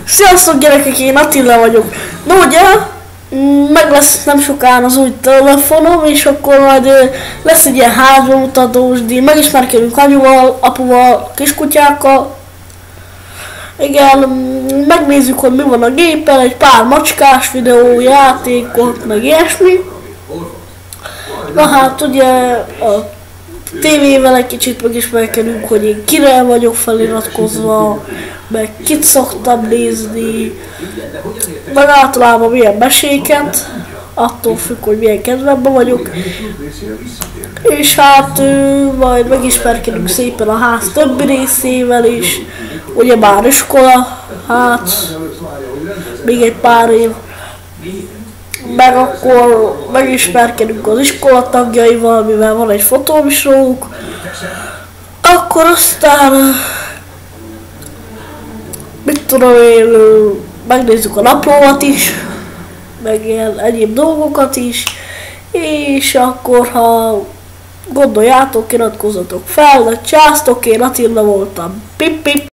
Sziasztok gyerekek, én Attila vagyok. No ugye, meg lesz nem sokára az új telefonom, és akkor majd lesz egy ilyen házbemutatós díj, megismerkedünk anyuval, apuval, kiskutyákkal. Igen, megnézzük, hogy mi van a gépen, egy pár macskás videó, játékot, meg ilyesmi. Na hát ugye a tévével egy kicsit megismerkedünk, hogy én kire vagyok feliratkozva, meg kit szoktam nézni, meg általában milyen meséket, attól függ, hogy milyen kedvemben vagyok. És hát majd megismerkedünk szépen a ház többi részével is, ugye már iskola, hát még egy pár év. Meg akkor megismerkedünk az iskola tagjaival, mivel van egy fotóm is róluk. Akkor aztán, mit tudom én, megnézzük a naplómat is, meg ilyen egyéb dolgokat is, és akkor ha gondoljátok, iratkozzatok fel, de császtok, én Attila voltam. Pip, pip.